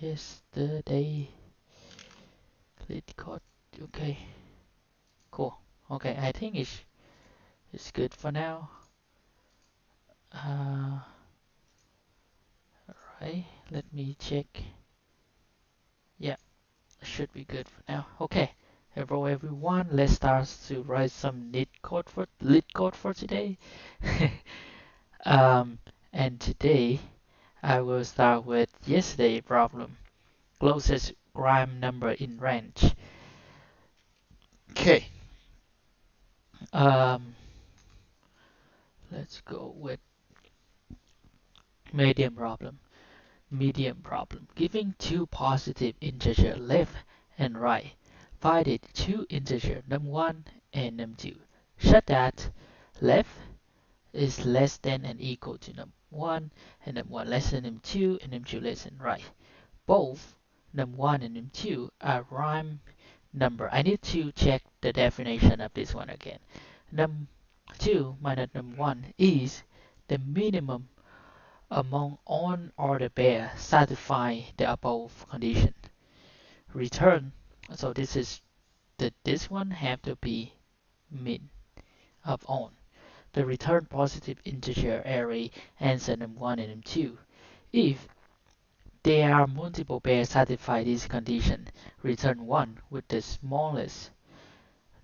yesterday. LeetCode. Okay, cool. Okay, I think it's good for now. Right, let me check. Yeah, should be good for now. Okay, hello everyone. Let's start to write some LeetCode for today. um, and today I will start with yesterday problem. Closest prime number in range. Okay. Um, let's go with medium problem. Medium problem. Giving two positive integers left and right. Find the two integers num1 and num2. Such that left is less than and equal to num1 and num1 less than num2 and num2 less than right. Both num1 and num2 are prime number. I need to check the definition of this one again. Num2 minus num1 is the minimum among all other pairs satisfy the above condition. Return. So this one have to be min of all. The return positive integer array answer num1 and num2. If there are multiple pairs satisfy this condition, return 1 with the smallest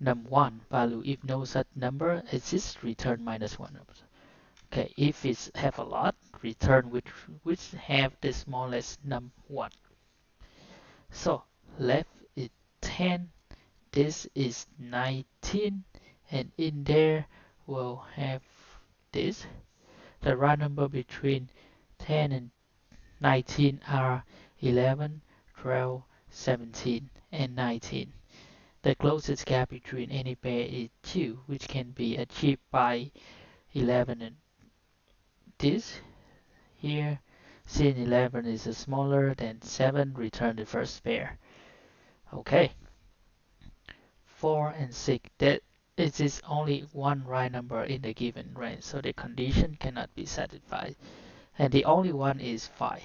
num1 value. If no such number exists, return -1. Okay, if it have a lot, return which have the smallest num1. So left is 10, this is 19, and in there we'll have this. The right number between 10 and 19 are 11, 12, 17, and 19. The closest gap between any pair is 2, which can be achieved by 11 and this here. Since 11 is smaller than 7, return the first pair. Okay. 4 and 6. That it is only one right number in the given range, so the condition cannot be satisfied. And the only one is 5.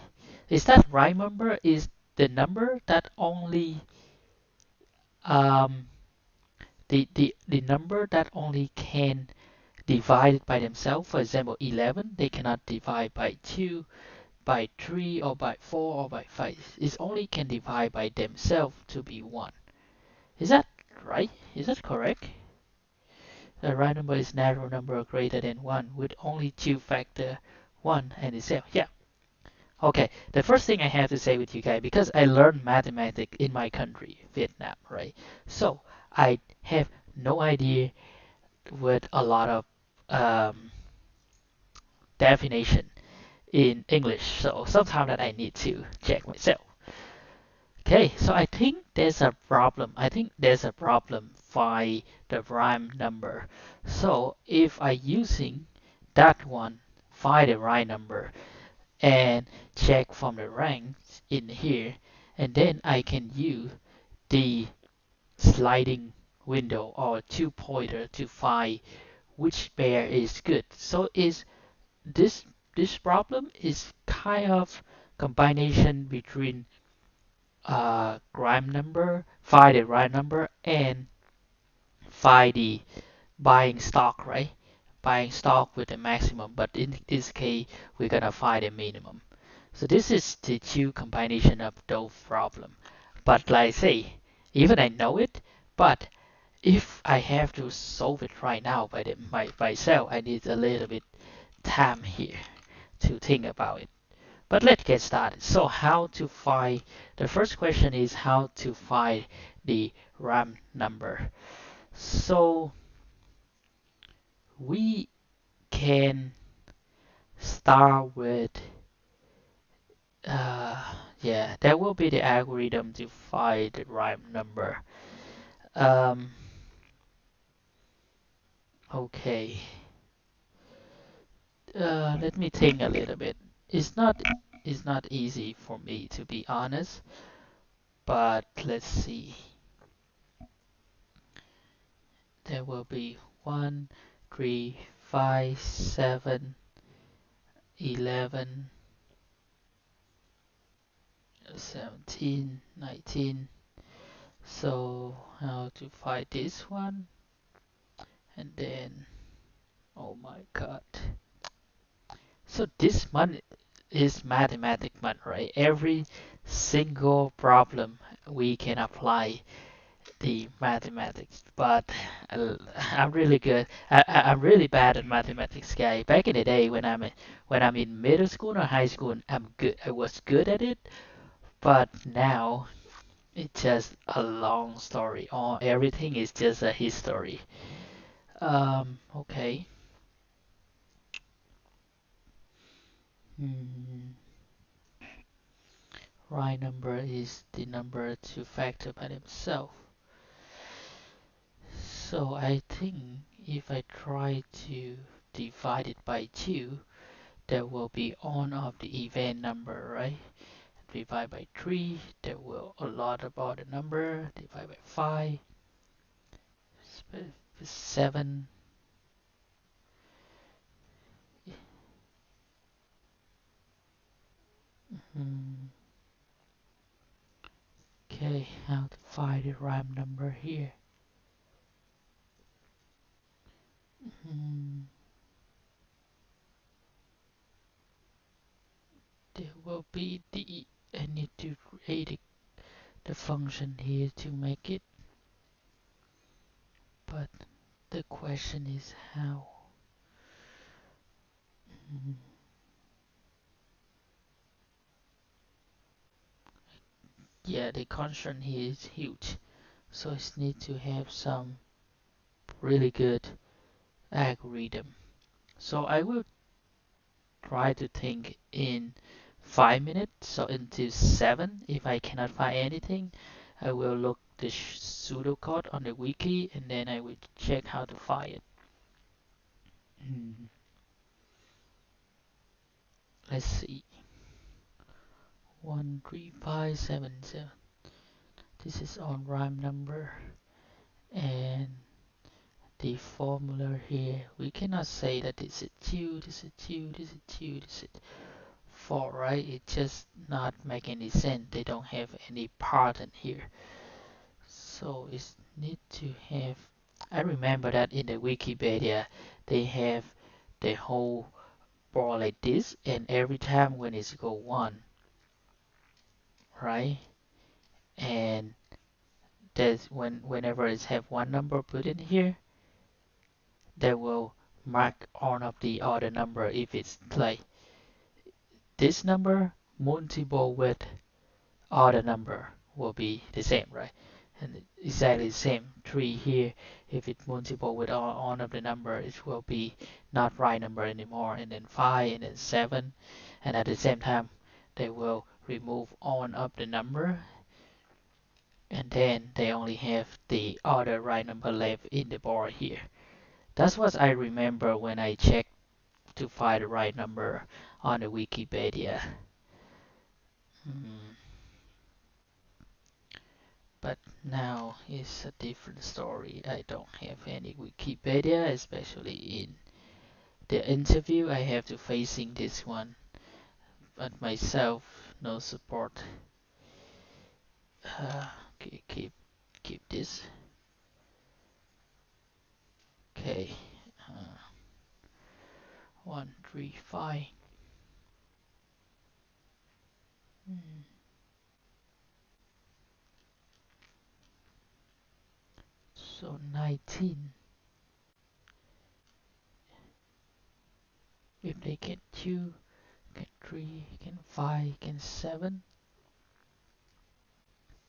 Is that right number? Is the number that only um, the number that only can divide by themselves. For example, 11, they cannot divide by 2, by 3, or by 4, or by 5. It only can divide by themselves to be 1. Is that right? Is that correct? The right number is natural number greater than 1 with only two factor 1 and itself. Yeah. Okay, the first thing I have to say with you guys, because I learned mathematics in my country, Vietnam, right? So I have no idea with a lot of um, definition in English, so sometimes that I need to check myself. Okay, so I think there's a problem. I think there's a problem by the prime number. So if I using that one, find the right number and check from the ranks in here, and then I can use the sliding window or two pointer to find which pair is good. So is this this problem is kind of combination between prime number, find the right number, and find the buying stock, right? Buying stock with the maximum, but in this case, we're gonna find a minimum. So this is the two combination of those problem. But like I say, even I know it, but if I have to solve it right now by myself, I need a little bit time here to think about it. But let's get started. So how to find, the first question is how to find the RAM number. So we can start with, yeah, that will be the algorithm to find the RAM number. Um, okay, let me think a little bit. It's not easy for me to be honest, but let's see. There will be 1, 3, 5, 7, 11. 17, 19. So how to find this one? And then, oh my god. So this one is mathematic one, right? Every single problem we can apply the mathematics, but I'm really good. I'm really bad at mathematics, guy. Back in the day when I'm in middle school or high school, I'm good. I was good at it, but now it's just a long story. All everything is just a history. Okay. Hmm. Right number is the number to factor by themselves. So I think if I try to divide it by 2, there will be on of the event number, right? Divide by 3, there will a lot about the number. Divide by 5, 7. Hmm. Okay, how to find the right number here? Hmm. There will be the I need to create the function here to make it, but the question is how. Hmm. Yeah, the constant here is huge, so it needs to have some really good algorithm. So I will try to think in 5 minutes, so into 7. If I cannot find anything, I will look the pseudocode on the wiki and then I will check how to find it. Mm. Let's see. 13577. This is on rhyme number, and the formula here. We cannot say that this is 2, this is 2, this is 2, this is 4, right? It just not make any sense. They don't have any pattern here. So it need to have. I remember that in the Wikipedia they have the whole bar like this, and every time when it's go 1, right? And there's whenever it's have one number put in here, they will mark on of the other number if it's like this number multiple with other number will be the same, right? And exactly the same 3 here. If it's multiple with all of the number, it will be not right number anymore. And then 5 and then 7. And at the same time, they will remove all of the number. And then they only have the other right number left in the bar here. That's what I remember when I checked to find the right number on the Wikipedia. Hmm. But now it's a different story. I don't have any Wikipedia, especially in the interview. I have to facing this one, but myself no support. Okay, keep this. Okay, 135. Hmm. So 19. If they get 2, get 3, get 5, get 7.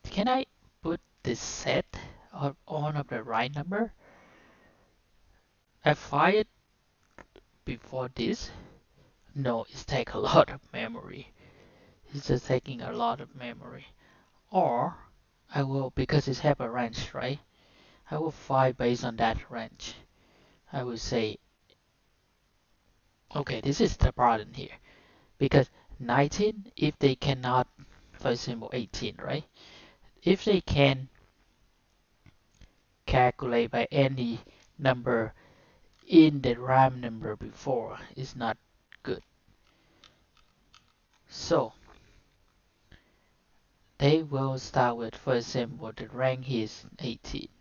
Can I put the set of on of the right number? I find it before this. No, it's take a lot of memory. It's just taking a lot of memory. Or I will, because it's have a range, right? I will find based on that range. I will say, okay, this is the pattern here. Because 19, if they cannot, for example, 18, right? If they can calculate by any number in the rhyme number before, it's not good. So they will start with, for example, the rank is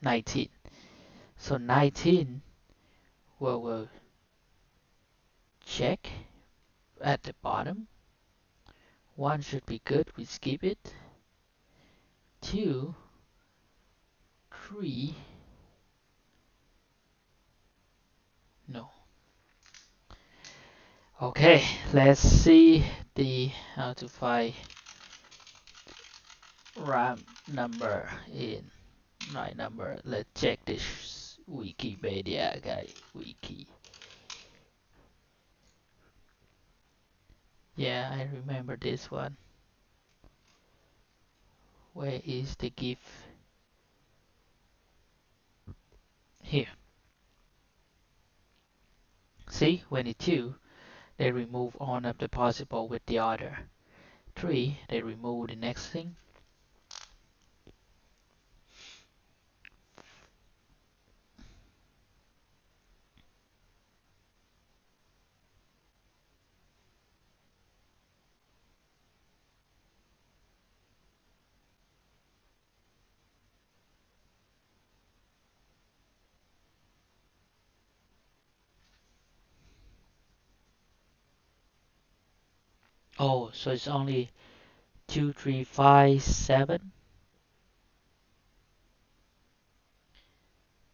19. So 19 will check at the bottom. 1 should be good, we skip it. 2, 3, no. Okay, let's see how to find RAM number in right number. Let's check this Wikipedia guy. Wiki. Yeah, I remember this one. Where is the GIF? Here. See, when it's 2, they remove one of the possible with the other. 3, they remove the next thing. Oh, so it's only 2, 3, 5, 7.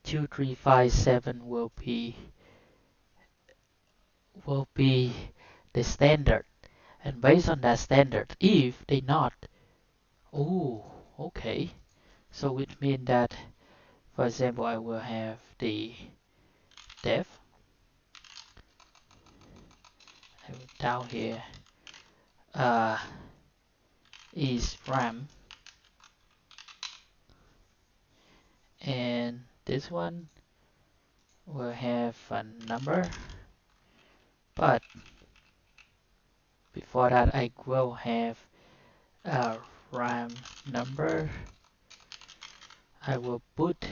2, 3, 5, 7 will be the standard. And based on that standard, if they not, oh, okay. So which means that, for example, I will have the def. I will down here is RAM, and this one will have a number, but before that I will have a RAM number. I will put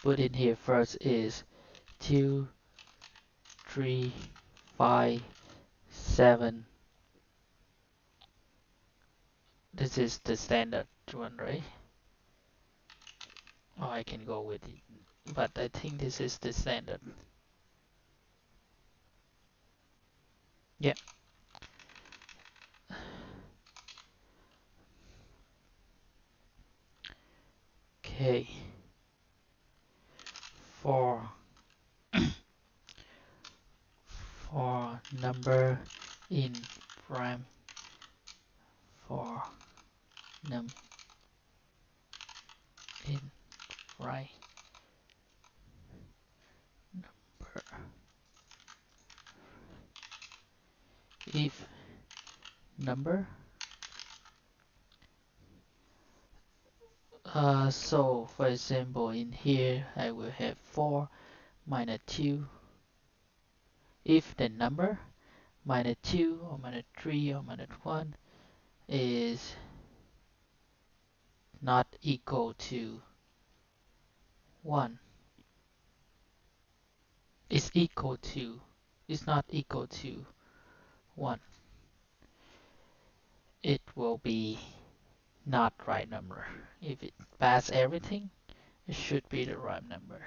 in here first is 2, 3, 5, 7. This is the standard one, right? Or I can go with it, but I think this is the standard. Yeah. Okay. For number in RAM, for num in right number, if number. So for example, in here I will have 4 minus 2. If the number minus 2 or minus 3 or minus 1 is not equal to 1, is equal to, is not equal to 1, it will be not right number. If it pass everything, it should be the right number.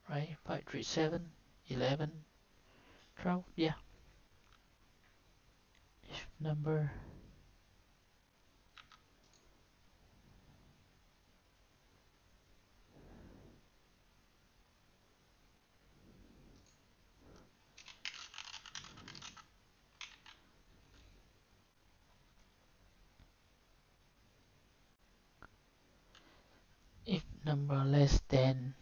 Right? 5, 3, 7, 11, 12, yeah. If number if number less than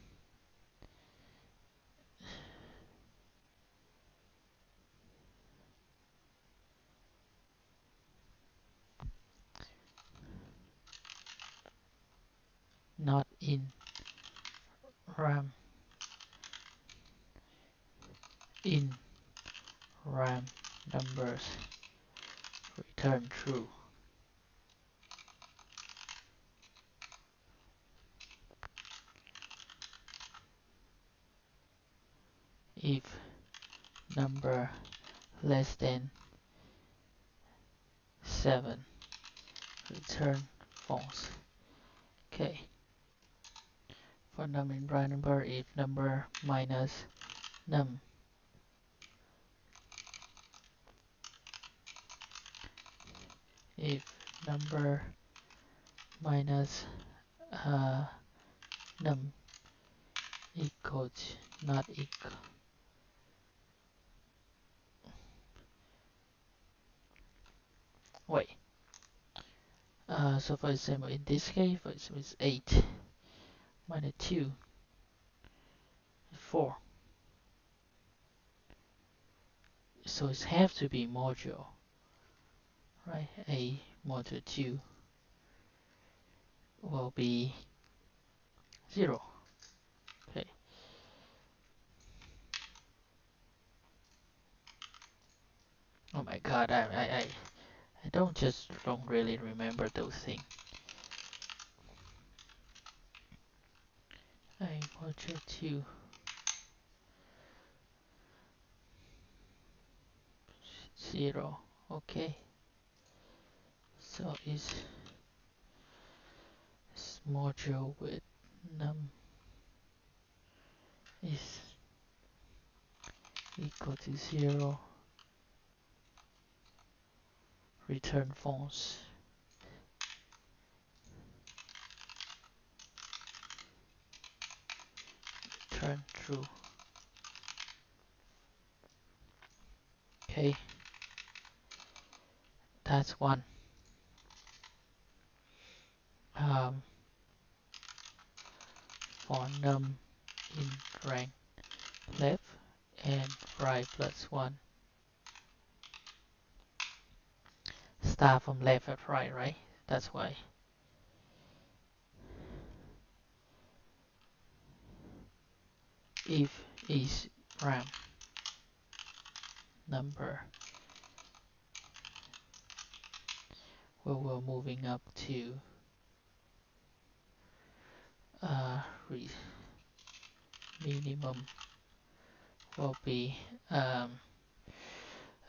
not in RAM, in RAM numbers, return true. If number less than 7, return false. Okay. For num in prime number, if number minus num, if number minus num equals not equal. Wait. So for example, in this case, for example, it's 8 minus 2, 4. So it has to be modulo, right? A modulo 2 will be 0. Okay. Oh my god, I don't really remember those things. A modulo 2 0. Okay. So it's modulo with num is equal to 0. Return false. Return true. Okay. That's one. For num in rank left and right plus 1. Start from left and right? That's why. If is RAM number, we were moving up to minimum will be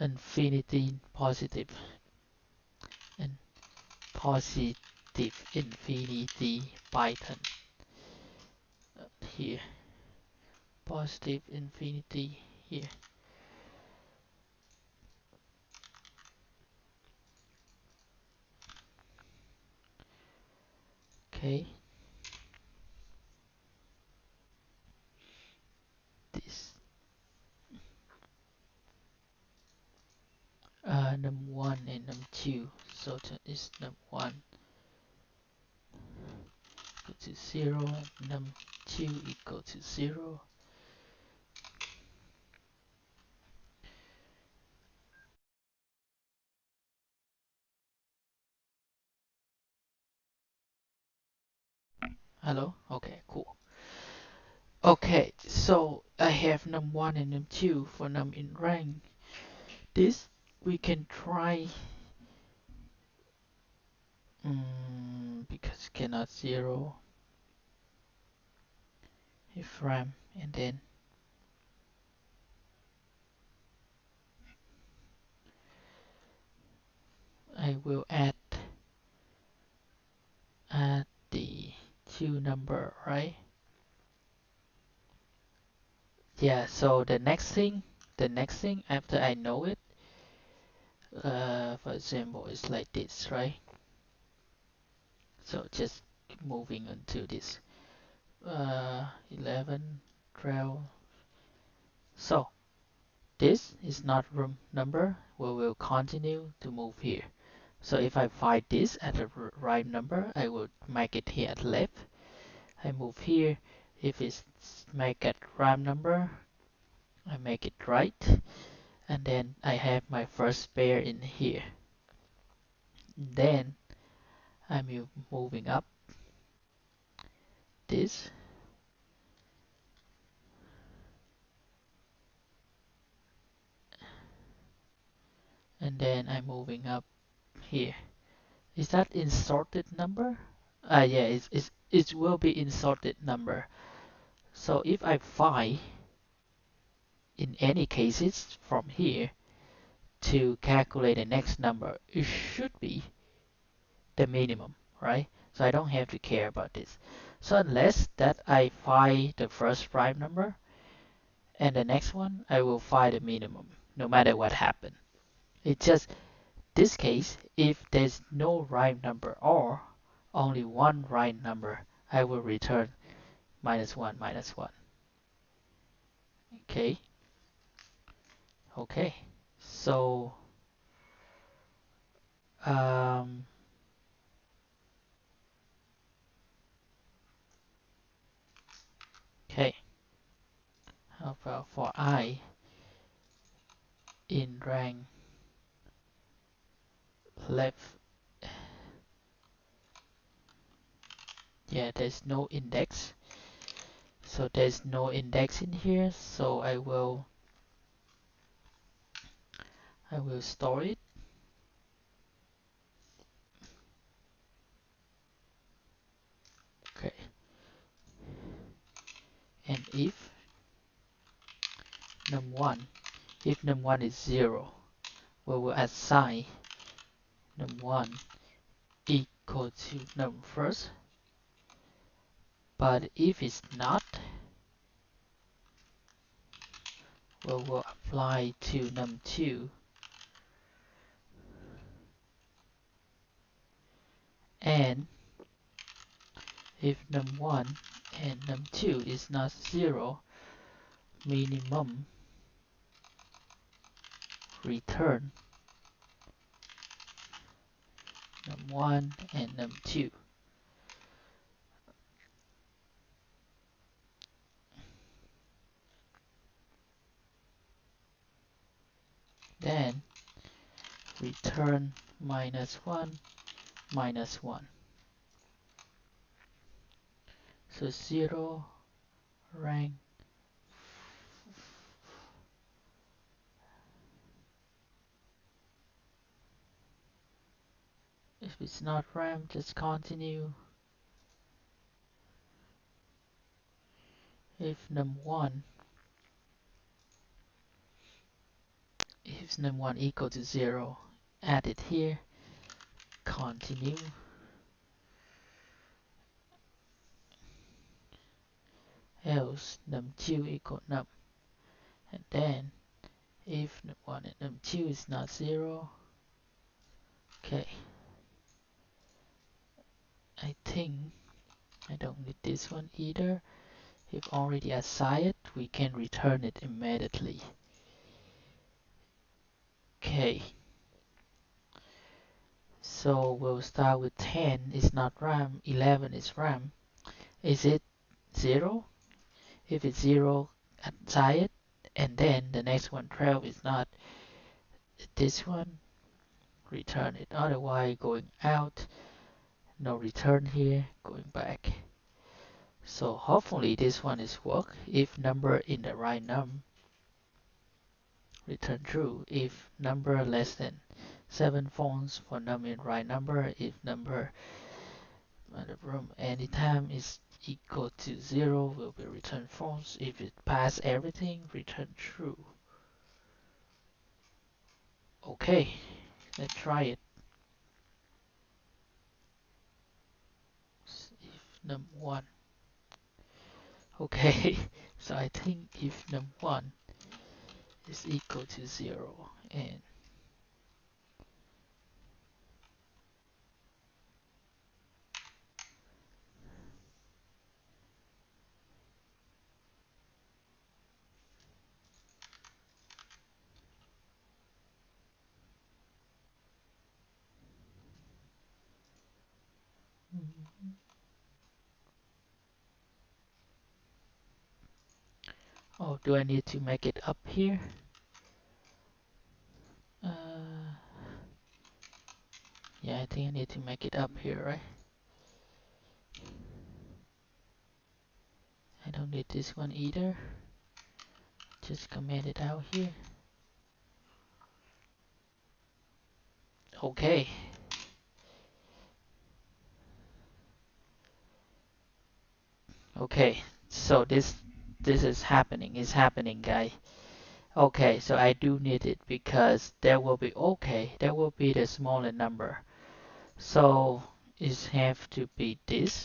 infinity positive and positive infinity Python here. Positive infinity here. Okay. This num1 and num2. So is num1 equal to 0 and num2 equal to 0. Hello? Okay, cool. Okay, so I have num1 and num2 for num in rank. This we can try because cannot 0 if RAM, and then I will add the 2 number, right? Yeah, so the next thing after I know it, for example, it's like this, right? So just moving into this 11, 12. So this is not room number. We will continue to move here. So if I find this at the right number, I will make it here at left. I move here. If it's make it right number, I make it right. And then I have my first pair in here. Then I'm moving up this. And then I'm moving up here. Is that inserted number? Yeah, it will be inserted number. So if I find in any cases from here to calculate the next number, it should be the minimum, right? So I don't have to care about this. So unless that I find the first prime number and the next one, I will find the minimum, no matter what happened. It's just this case, if there's no prime number or only one right number, I will return -1, -1. Okay, okay. So, um, okay. How about for I in rank left? Yeah, there's no index. So there's no index in here. So I will store it. Okay. And if num1, if num1 is 0, we will assign num1 equal to num first. But if it's not, we will apply to num2. And if num1 and num2 is not 0, minimum return num1 and num2. Then return -1, -1. So 0 rank. If it's not RAM, just continue. If num1 equal to 0, add it here, continue. Else num2 equal num. And then if num1 and num2 is not 0, okay. I think I don't need this one either. If already assigned it, we can return it immediately. Okay. So we'll start with 10 is not RAM, 11 is RAM. Is it 0? If it's 0, assign it. And then the next one, 12, is not this one, return it. Otherwise, going out, no return here, going back. So hopefully this one is work. If number in the right num, return true. If number less than 7 false for num in right number. If number room anytime is equal to 0 will be return false. If it pass everything, return true. Okay, let's try it. If num1. Okay, so I think if num1 is equal to 0 and oh, do I need to make it up here? Yeah, I think I need to make it up here, right? I don't need this one either. Just comment it out here. Okay. Okay, so this is happening. It's happening, guys. Okay, so I do need it because there will be the smaller number. So it have to be this.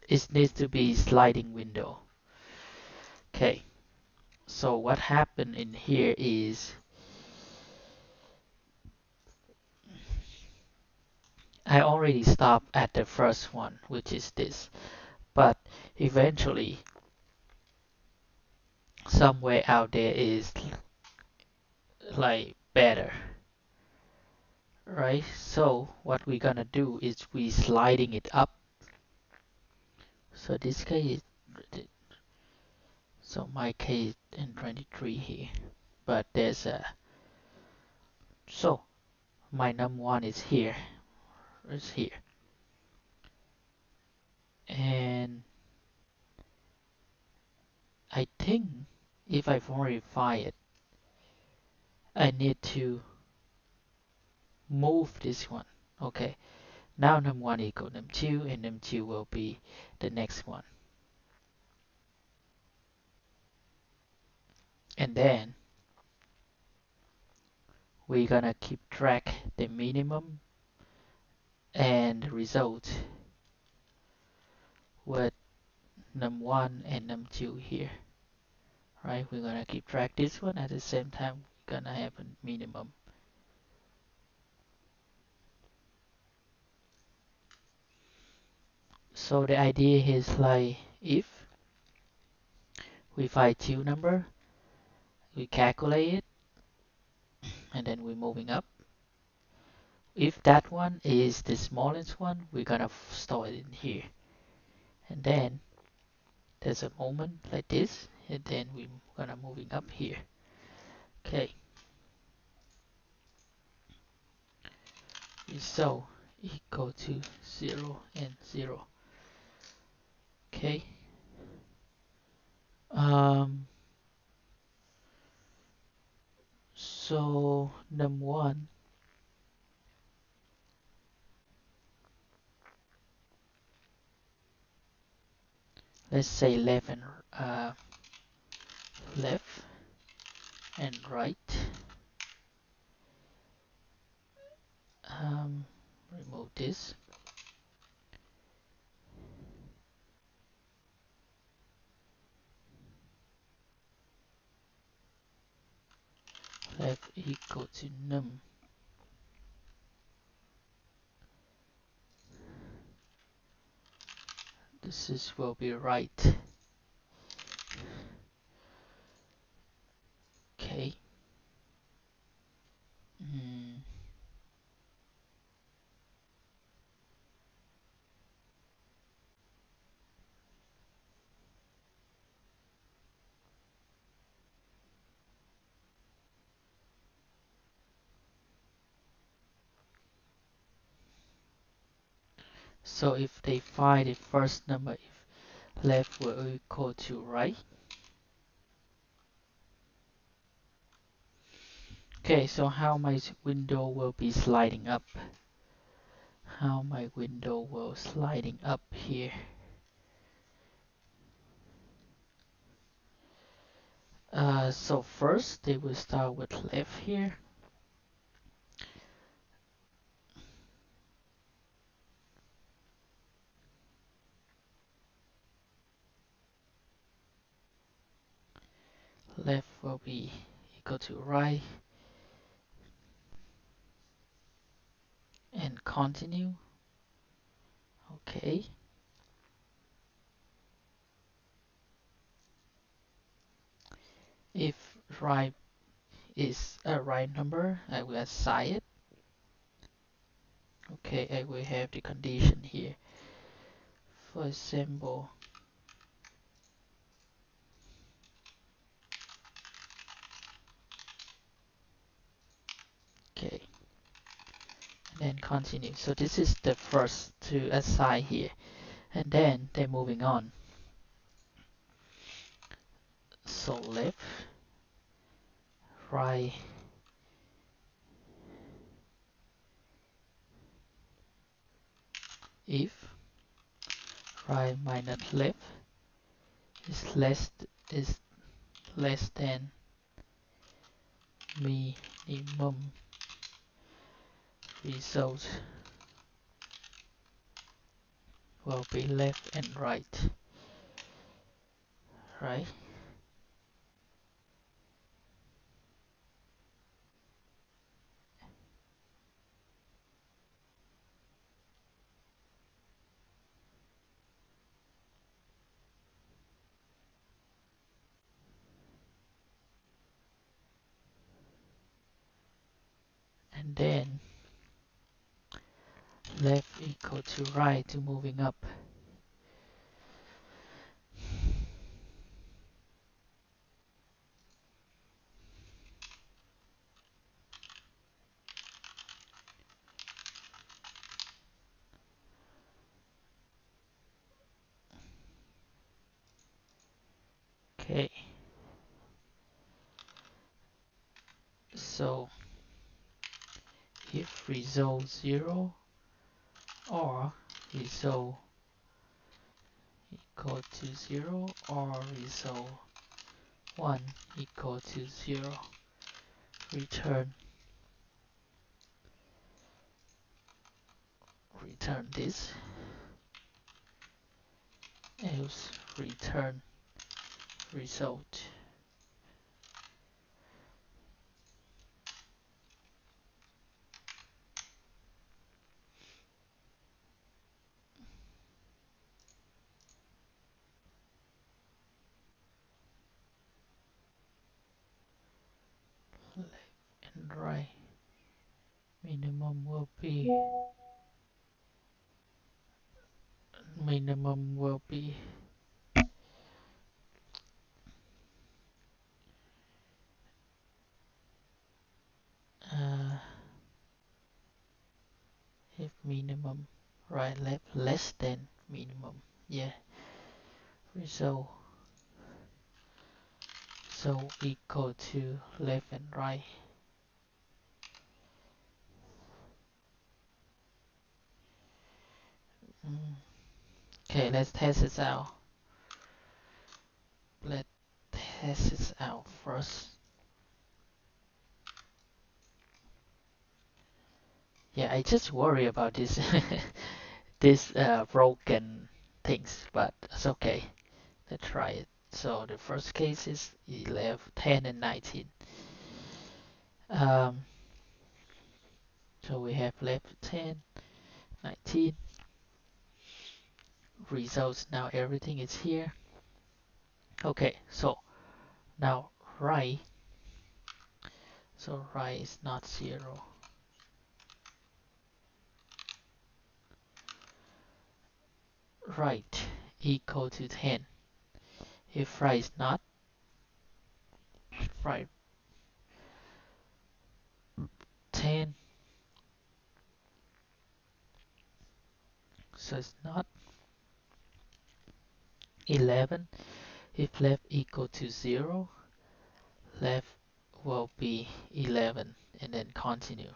It needs to be sliding window. Okay. So what happened in here is I already stopped at the first one, which is this. But eventually, somewhere out there is like better, right? So what we're gonna do is we sliding it up. So this case is, so my case in 23 here, but there's a, so my num1 is here, and I think if I verify it, I need to move this one. Okay, now num1 equal num2, and num2 will be the next one. And then we're gonna keep track the minimum and the result with num1 and num2 here. Right, we're gonna keep track this one at the same time we're gonna have a minimum. So the idea is like if we find two number, we calculate it, and then we're moving up. If that one is the smallest one, we're gonna store it in here. And then there's a moment like this, and then we're gonna moving up here. Okay. So equal to 0 and 0. Okay. So num1, let's say left and right. Remove this. Left equal to num. This will be right. Okay. So if they find the first number, if left will equal to right. Okay, so how my window will be sliding up? How my window will sliding up here? So first they will start with left here. Left will be equal to right, and continue. Okay. If right is a right number, I will assign it. Okay, I will have the condition here. For example, okay, and then continue. So this is the first to assign here, and then they're moving on. So left, right, if right minus left is less than minimum result will be left and right, right? And then left equal to right to moving up. Okay, so if result 0 or result equal to 0 or result 1 equal to 0, return this, else return result. Left and right minimum will be minimum will be uh, if minimum right left less than minimum, yeah, result so equal to left and right. Okay, let's test this out. Let's test this out first. Yeah, I just worry about this this broken things, but it's okay. Let's try it. So the first case is 11, 10, and 19. Um, so we have left 10, 19. Results, now everything is here. Okay, so now right. So right is not 0. Right equal to 10. If right is not right 10, so it's not 11. If left equal to 0, left will be 11 and then continue.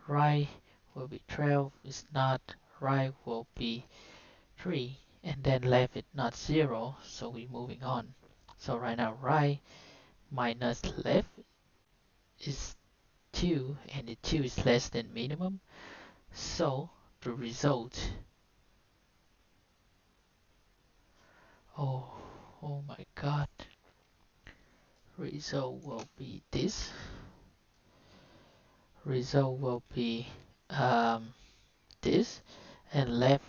Right will be 12, it's not, right will be 3 and then left is not 0, so we're moving on. So right now right minus left is 2 and the 2 is less than minimum, so the result, oh, oh my god, result will be this. Result will be this, and left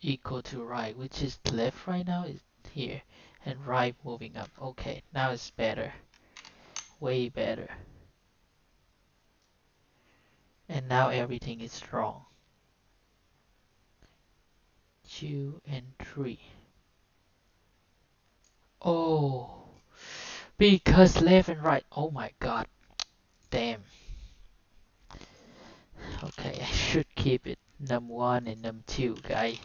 equal to right, which is left right now is here, and right moving up. Okay, now it's better, way better, and now everything is strong. 2 and 3. Oh, because left and right. Oh my god, damn. Okay, I should keep it num1 and num2, guy.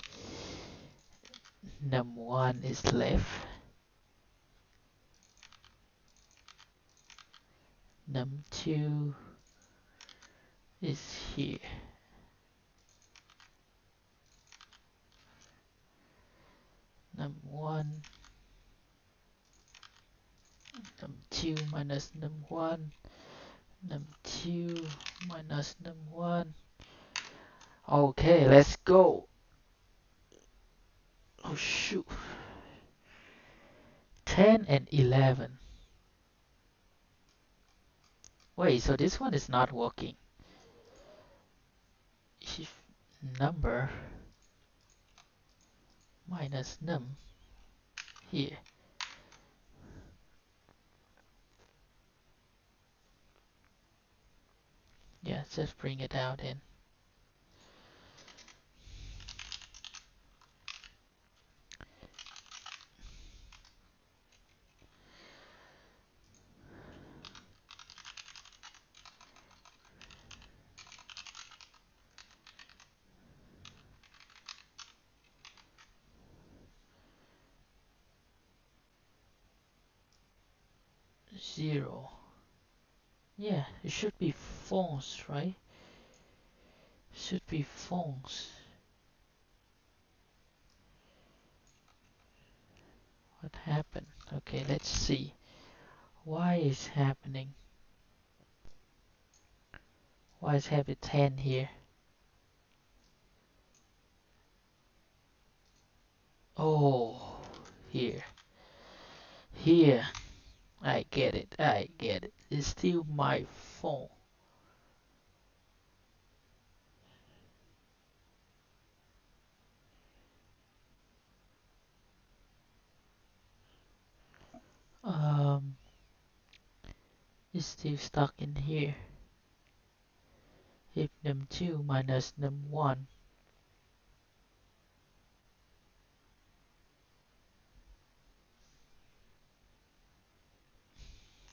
Num1 is left, num2 is here. Num1, num2 minus num1, num2 minus num1. Okay, let's go. Oh shoot. 10 and 11. Wait, so this one is not working. If number minus num here. Yeah, just bring it out in. Zero. Yeah, it should be false, right? Should be false. What happened? Okay, let's see. Why is happening? Why is having 10 here? Oh, here. Here. I get it. I get it. It's still my fault. Um, it's still stuck in here. If num2 minus num1.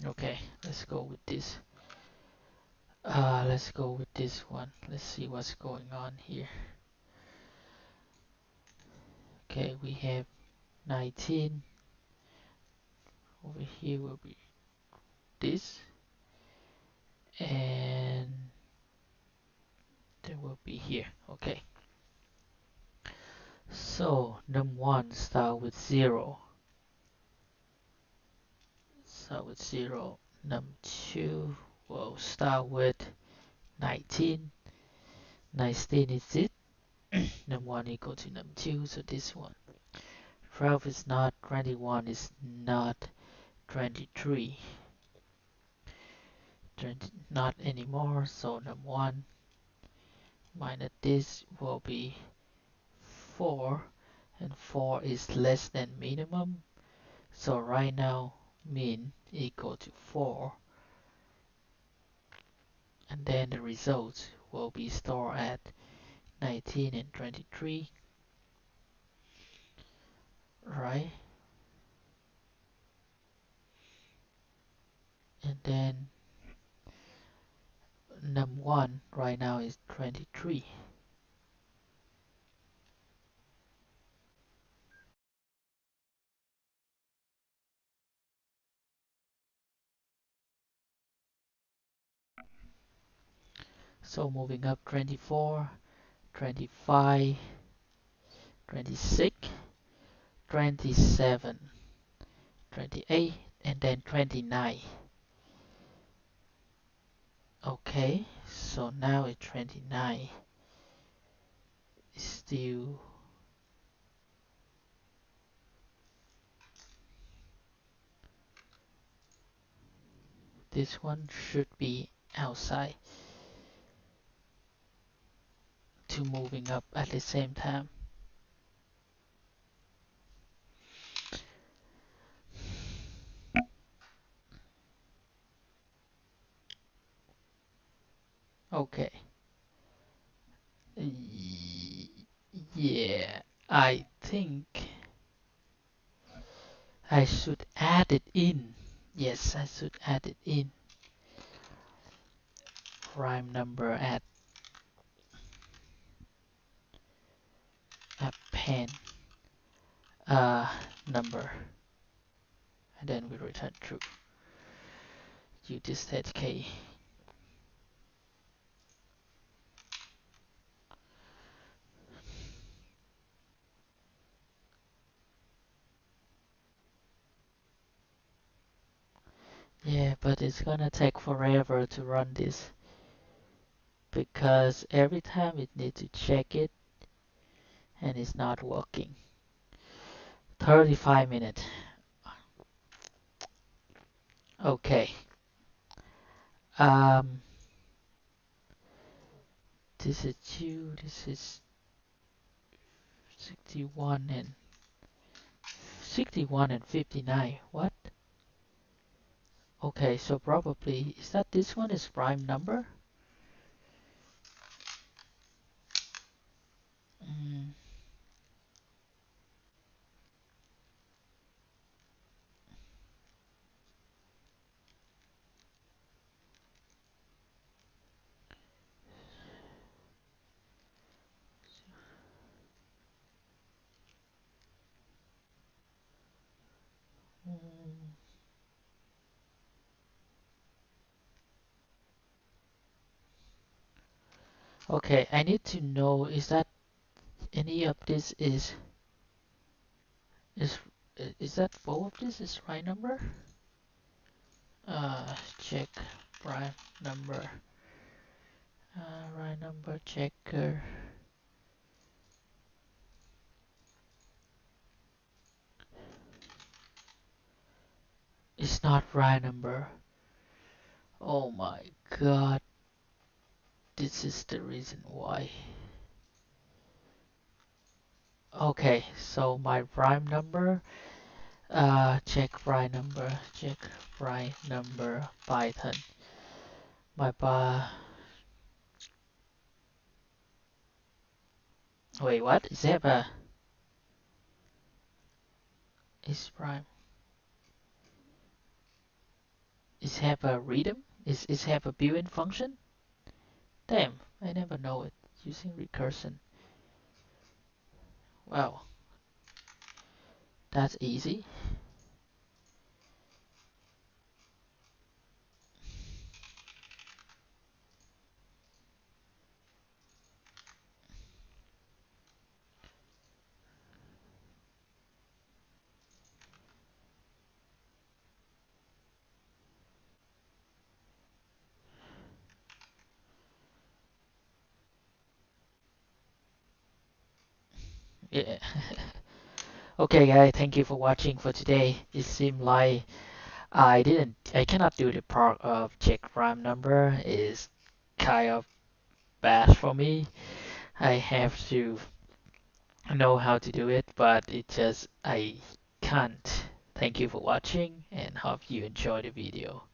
Okay, let's go with this. Let's go with this one. Let's see what's going on here. Okay, we have 19. Over here will be this. And there will be here. Okay. So num1 start with 0. Start with 0. Num2 will start with 19. 19 is it. Num1 equal to num2, so this one. 12 is not, 21 is not, 23. 20, not anymore, so num1 minus this will be 4. And 4 is less than minimum. So right now, min equal to 4. And then the results will be stored at 19 and 23. Right? And then num1 right now is 23. So moving up 24, 25, 26, 27, 28, and then 29. Okay, so now it's 29. Still, this one should be outside. Two moving up at the same time. Okay. Yeah, I think I should add it in. Yes, I should add it in. Prime number at append number, and then we return true. Utistate k. Yeah, but it's gonna take forever to run this because every time it needs to check it and it's not working. 35 minutes. Okay. Um, this is 2, this is 61 and 59. What? Okay, so probably, is that this one is prime number? Mm, mm. Okay, I need to know, is that any of this is is that both of this is right number? Check prime number. Right number checker. It's not right number. Oh my god, this is the reason why. Okay, so my prime number, check prime number, check prime number Python. My wait, what? Is have a is prime? Is have a rhythm? Is have a built-in function? Damn, I never know it. Using recursion. Wow, that's easy. Yeah. Okay, guys, thank you for watching for today. It seemed like I cannot do the part of check prime number. Is kind of bad for me. I have to know how to do it, but it just I can't. Thank you for watching and hope you enjoy the video.